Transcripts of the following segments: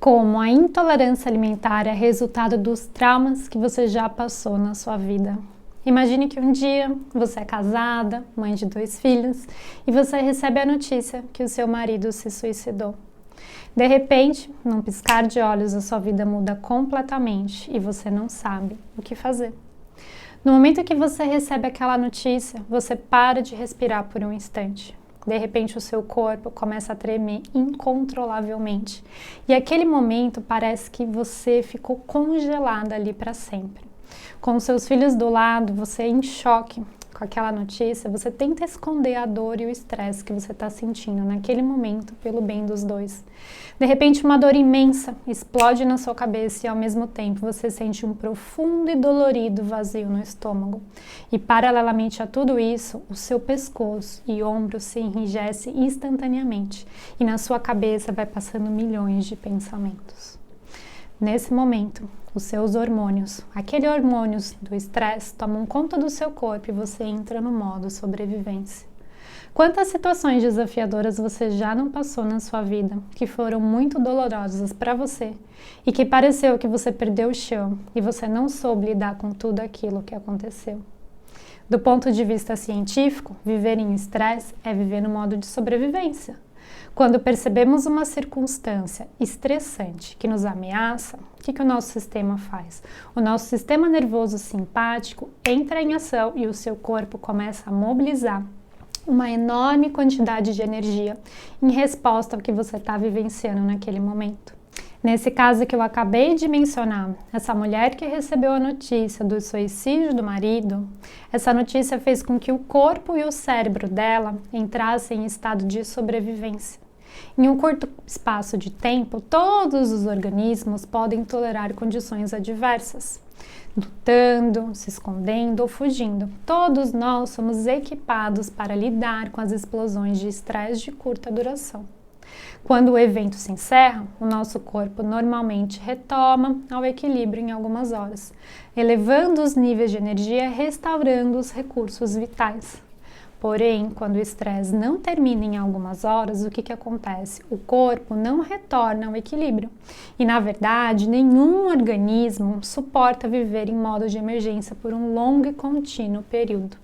Como a intolerância alimentar é resultado dos traumas que você já passou na sua vida. Imagine que um dia você é casada, mãe de 2 filhos, e você recebe a notícia que o seu marido se suicidou. De repente, num piscar de olhos, a sua vida muda completamente e você não sabe o que fazer. No momento que você recebe aquela notícia, você para de respirar por um instante. De repente, o seu corpo começa a tremer incontrolavelmente. E aquele momento parece que você ficou congelada ali para sempre. Com os seus filhos do lado, você em choque com aquela notícia, você tenta esconder a dor e o estresse que você está sentindo naquele momento pelo bem dos dois. De repente, uma dor imensa explode na sua cabeça e ao mesmo tempo você sente um profundo e dolorido vazio no estômago. E paralelamente a tudo isso, o seu pescoço e ombro se enrijecem instantaneamente e na sua cabeça vai passando milhões de pensamentos. Nesse momento, os seus hormônios, aqueles hormônios do estresse, tomam conta do seu corpo e você entra no modo sobrevivência. Quantas situações desafiadoras você já não passou na sua vida, que foram muito dolorosas para você e que pareceu que você perdeu o chão e você não soube lidar com tudo aquilo que aconteceu? Do ponto de vista científico, viver em estresse é viver no modo de sobrevivência. Quando percebemos uma circunstância estressante que nos ameaça, o que o nosso sistema faz? O nosso sistema nervoso simpático entra em ação e o seu corpo começa a mobilizar uma enorme quantidade de energia em resposta ao que você está vivenciando naquele momento. Nesse caso que eu acabei de mencionar, essa mulher que recebeu a notícia do suicídio do marido, essa notícia fez com que o corpo e o cérebro dela entrassem em estado de sobrevivência. Em um curto espaço de tempo, todos os organismos podem tolerar condições adversas, lutando, se escondendo ou fugindo. Todos nós somos equipados para lidar com as explosões de estresse de curta duração. Quando o evento se encerra, o nosso corpo normalmente retoma ao equilíbrio em algumas horas, elevando os níveis de energia e restaurando os recursos vitais. Porém, quando o estresse não termina em algumas horas, o que acontece? O corpo não retorna ao equilíbrio. E, na verdade, nenhum organismo suporta viver em modo de emergência por um longo e contínuo período.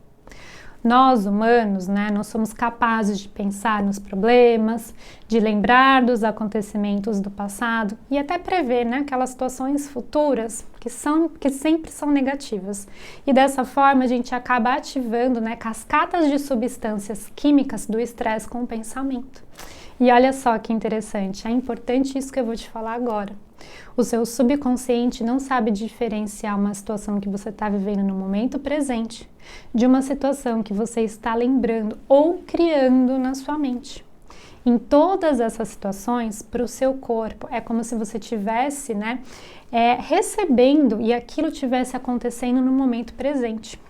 Nós, humanos, nós somos capazes de pensar nos problemas, de lembrar dos acontecimentos do passado e até prever aquelas situações futuras que sempre são negativas. E dessa forma a gente acaba ativando cascatas de substâncias químicas do estresse com o pensamento. E olha só que interessante, é importante isso que eu vou te falar agora. O seu subconsciente não sabe diferenciar uma situação que você está vivendo no momento presente de uma situação que você está lembrando ou criando na sua mente. Em todas essas situações, para o seu corpo, é como se você estivesse recebendo e aquilo estivesse acontecendo no momento presente.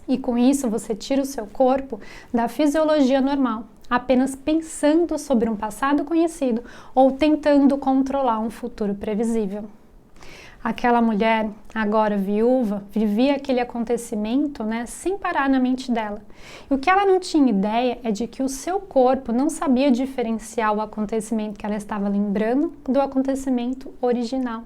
E com isso você tira o seu corpo da fisiologia normal, apenas pensando sobre um passado conhecido ou tentando controlar um futuro previsível. Aquela mulher, agora viúva, vivia aquele acontecimento sem parar na mente dela. E o que ela não tinha ideia é de que o seu corpo não sabia diferenciar o acontecimento que ela estava lembrando do acontecimento original.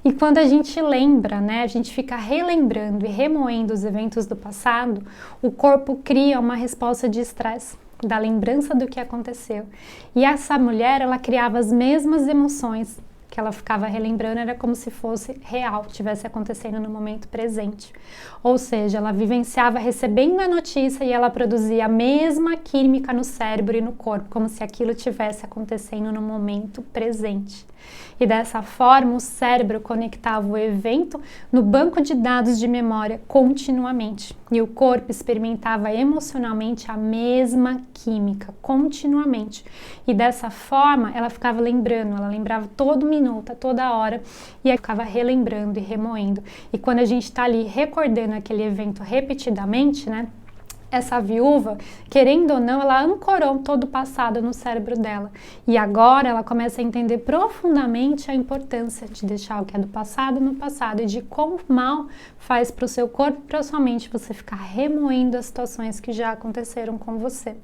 E quando a gente lembra, a gente fica relembrando e remoendo os eventos do passado, o corpo cria uma resposta de estresse, da lembrança do que aconteceu. E essa mulher, ela criava as mesmas emoções que ela ficava relembrando, era como se fosse real, estivesse acontecendo no momento presente. Ou seja, ela vivenciava recebendo a notícia e ela produzia a mesma química no cérebro e no corpo, como se aquilo estivesse acontecendo no momento presente. E dessa forma, o cérebro conectava o evento no banco de dados de memória continuamente. E o corpo experimentava emocionalmente a mesma química continuamente. E dessa forma, ela ficava lembrando, ela lembrava todo minuto, a toda hora, e aí ficava relembrando e remoendo. E quando a gente está ali recordando aquele evento repetidamente, Essa viúva, querendo ou não, ela ancorou todo o passado no cérebro dela. E agora ela começa a entender profundamente a importância de deixar o que é do passado no passado e de quão mal faz para o seu corpo e para sua mente você ficar remoendo as situações que já aconteceram com você.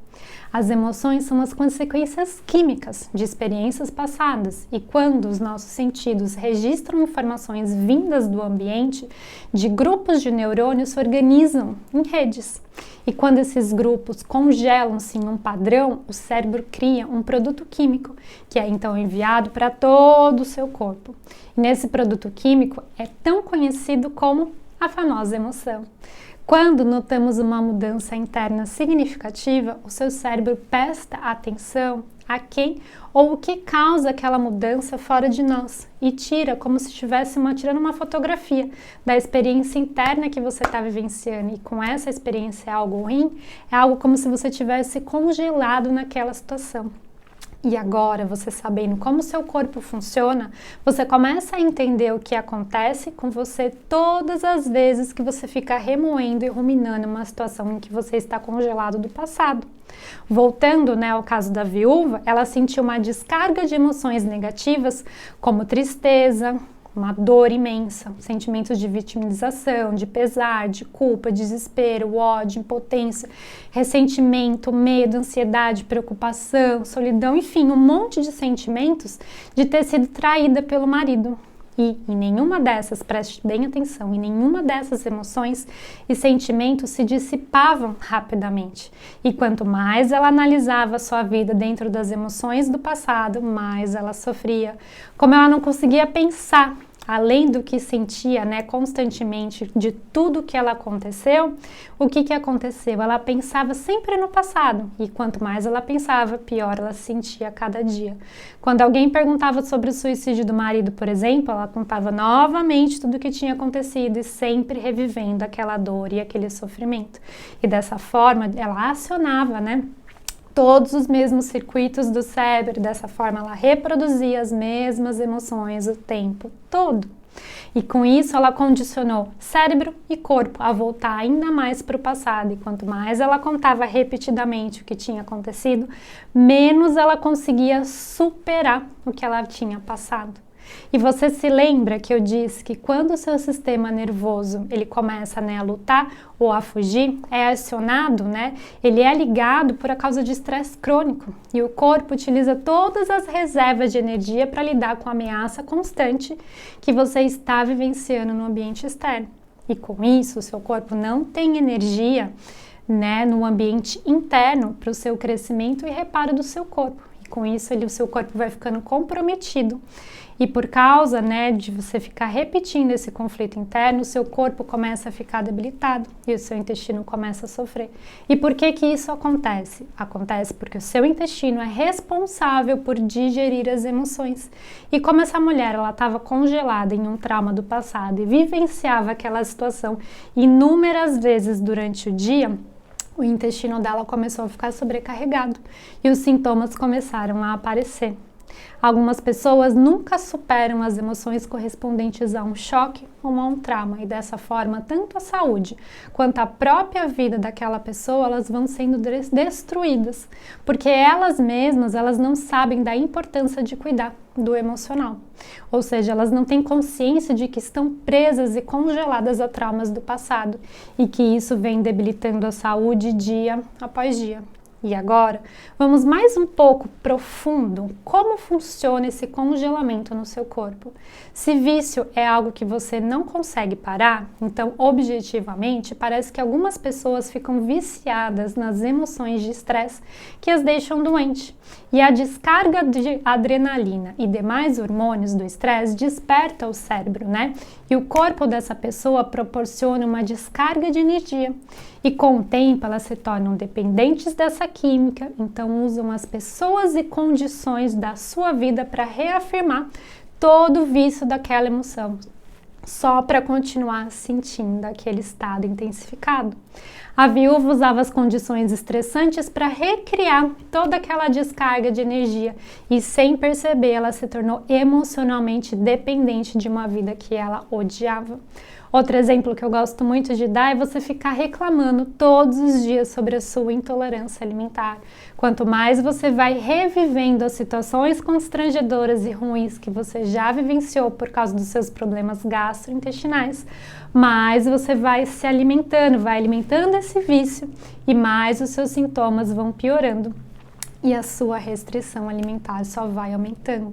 As emoções são as consequências químicas de experiências passadas e quando os nossos sentidos registram informações vindas do ambiente, de grupos de neurônios se organizam em redes. E quando esses grupos congelam-se em um padrão, o cérebro cria um produto químico, que é então enviado para todo o seu corpo. E nesse produto químico é tão conhecido como a famosa emoção. Quando notamos uma mudança interna significativa, o seu cérebro presta atenção a quem ou o que causa aquela mudança fora de nós e tira como se estivesse tirando uma fotografia da experiência interna que você está vivenciando. E com essa experiência é algo ruim, é algo como se você tivesse congelado naquela situação. E agora, você sabendo como o seu corpo funciona, você começa a entender o que acontece com você todas as vezes que você fica remoendo e ruminando uma situação em que você está congelado do passado. Voltando, ao caso da viúva, ela sentiu uma descarga de emoções negativas, como tristeza, uma dor imensa, sentimentos de vitimização, de pesar, de culpa, desespero, ódio, impotência, ressentimento, medo, ansiedade, preocupação, solidão, enfim, um monte de sentimentos de ter sido traída pelo marido. E em nenhuma dessas, preste bem atenção, em nenhuma dessas emoções e sentimentos se dissipavam rapidamente. E quanto mais ela analisava a sua vida dentro das emoções do passado, mais ela sofria. Como ela não conseguia pensar, além do que sentia, constantemente de tudo que ela aconteceu, o que aconteceu? Ela pensava sempre no passado e quanto mais ela pensava, pior ela se sentia a cada dia. Quando alguém perguntava sobre o suicídio do marido, por exemplo, ela contava novamente tudo o que tinha acontecido e sempre revivendo aquela dor e aquele sofrimento. E dessa forma, ela acionava, todos os mesmos circuitos do cérebro, dessa forma ela reproduzia as mesmas emoções o tempo todo. E com isso ela condicionou cérebro e corpo a voltar ainda mais para o passado. E quanto mais ela contava repetidamente o que tinha acontecido, menos ela conseguia superar o que ela tinha passado. E você se lembra que eu disse que quando o seu sistema nervoso ele começa a lutar ou a fugir, é acionado, ele é ligado por causa de estresse crônico e o corpo utiliza todas as reservas de energia para lidar com a ameaça constante que você está vivenciando no ambiente externo. E com isso, o seu corpo não tem energia no ambiente interno para o seu crescimento e reparo do seu corpo. E com isso, o seu corpo vai ficando comprometido. E por causa, de você ficar repetindo esse conflito interno, o seu corpo começa a ficar debilitado e o seu intestino começa a sofrer. E por que isso acontece? Acontece porque o seu intestino é responsável por digerir as emoções. E como essa mulher, ela estava congelada em um trauma do passado e vivenciava aquela situação inúmeras vezes durante o dia, o intestino dela começou a ficar sobrecarregado e os sintomas começaram a aparecer. Algumas pessoas nunca superam as emoções correspondentes a um choque ou a um trauma e dessa forma tanto a saúde quanto a própria vida daquela pessoa elas vão sendo destruídas porque elas mesmas não sabem da importância de cuidar do emocional, ou seja, elas não têm consciência de que estão presas e congeladas a traumas do passado e que isso vem debilitando a saúde dia após dia. E agora, vamos mais um pouco profundo como funciona esse congelamento no seu corpo. Se vício é algo que você não consegue parar, então objetivamente parece que algumas pessoas ficam viciadas nas emoções de estresse que as deixam doentes. E a descarga de adrenalina e demais hormônios do estresse desperta o cérebro, E o corpo dessa pessoa proporciona uma descarga de energia. E com o tempo elas se tornam dependentes dessa química, então usam as pessoas e condições da sua vida para reafirmar todo o vício daquela emoção, só para continuar sentindo aquele estado intensificado. A viúva usava as condições estressantes para recriar toda aquela descarga de energia e, sem perceber, ela se tornou emocionalmente dependente de uma vida que ela odiava. Outro exemplo que eu gosto muito de dar é você ficar reclamando todos os dias sobre a sua intolerância alimentar. Quanto mais você vai revivendo as situações constrangedoras e ruins que você já vivenciou por causa dos seus problemas gastrointestinais, mais você vai se alimentando, vai alimentando esse vício e mais os seus sintomas vão piorando e a sua restrição alimentar só vai aumentando.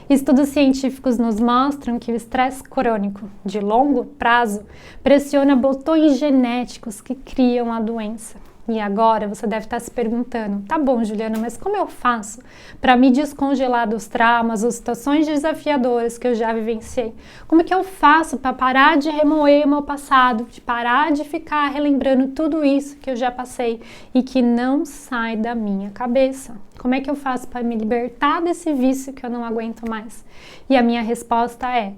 Estudos científicos nos mostram que o estresse crônico de longo prazo pressiona botões genéticos que criam a doença. E agora você deve estar se perguntando, tá bom, Juliana, mas como eu faço para me descongelar dos traumas ou situações desafiadoras que eu já vivenciei? Como que eu faço para parar de remoer o meu passado, de parar de ficar relembrando tudo isso que eu já passei e que não sai da minha cabeça? Como é que eu faço para me libertar desse vício que eu não aguento mais? E a minha resposta é: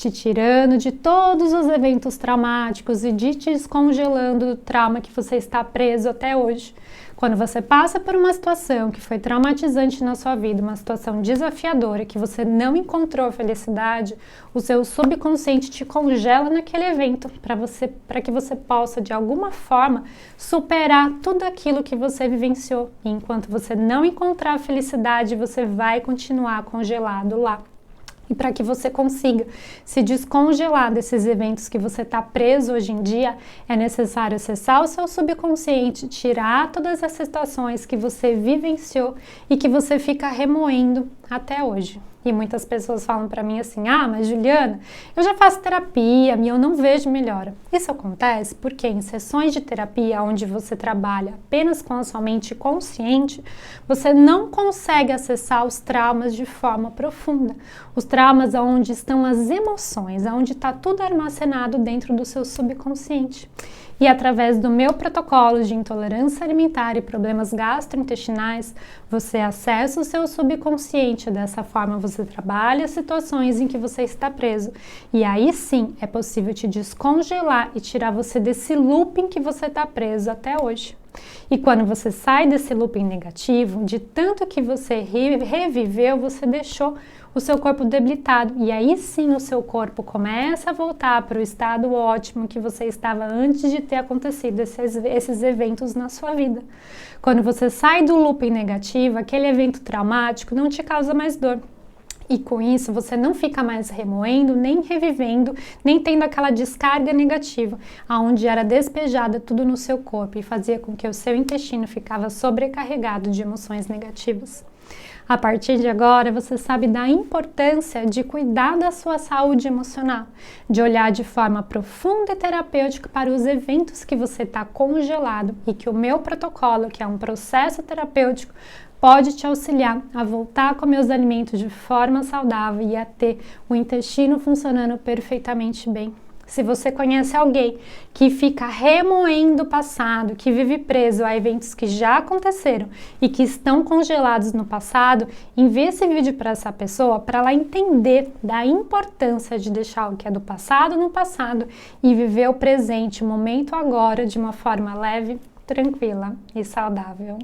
te tirando de todos os eventos traumáticos e te descongelando do trauma que você está preso até hoje. Quando você passa por uma situação que foi traumatizante na sua vida, uma situação desafiadora, que você não encontrou felicidade, o seu subconsciente te congela naquele evento para que você possa, de alguma forma, superar tudo aquilo que você vivenciou. E enquanto você não encontrar felicidade, você vai continuar congelado lá. E para que você consiga se descongelar desses eventos que você está preso hoje em dia, é necessário acessar o seu subconsciente, tirar todas as situações que você vivenciou e que você fica remoendo até hoje. E muitas pessoas falam para mim assim: ah, mas Juliana, eu já faço terapia e eu não vejo melhora. Isso acontece porque em sessões de terapia onde você trabalha apenas com a sua mente consciente, você não consegue acessar os traumas de forma profunda. Os traumas onde estão as emoções, onde está tudo armazenado dentro do seu subconsciente. E através do meu protocolo de intolerância alimentar e problemas gastrointestinais, você acessa o seu subconsciente. Dessa forma, você trabalha situações em que você está preso. E aí sim, é possível te descongelar e tirar você desse looping que você está preso até hoje. E quando você sai desse looping negativo, de tanto que você reviveu, você deixou o seu corpo debilitado. E aí sim o seu corpo começa a voltar para o estado ótimo que você estava antes de ter acontecido esses eventos na sua vida. Quando você sai do looping negativo, aquele evento traumático não te causa mais dor. E com isso você não fica mais remoendo, nem revivendo, nem tendo aquela descarga negativa, aonde era despejada tudo no seu corpo e fazia com que o seu intestino ficava sobrecarregado de emoções negativas. A partir de agora, você sabe da importância de cuidar da sua saúde emocional, de olhar de forma profunda e terapêutica para os eventos que você está congelado e que o meu protocolo, que é um processo terapêutico, pode te auxiliar a voltar a comer os alimentos de forma saudável e a ter o intestino funcionando perfeitamente bem. Se você conhece alguém que fica remoendo o passado, que vive preso a eventos que já aconteceram e que estão congelados no passado, envie esse vídeo para essa pessoa para ela entender da importância de deixar o que é do passado no passado e viver o presente, o momento agora, de uma forma leve, tranquila e saudável.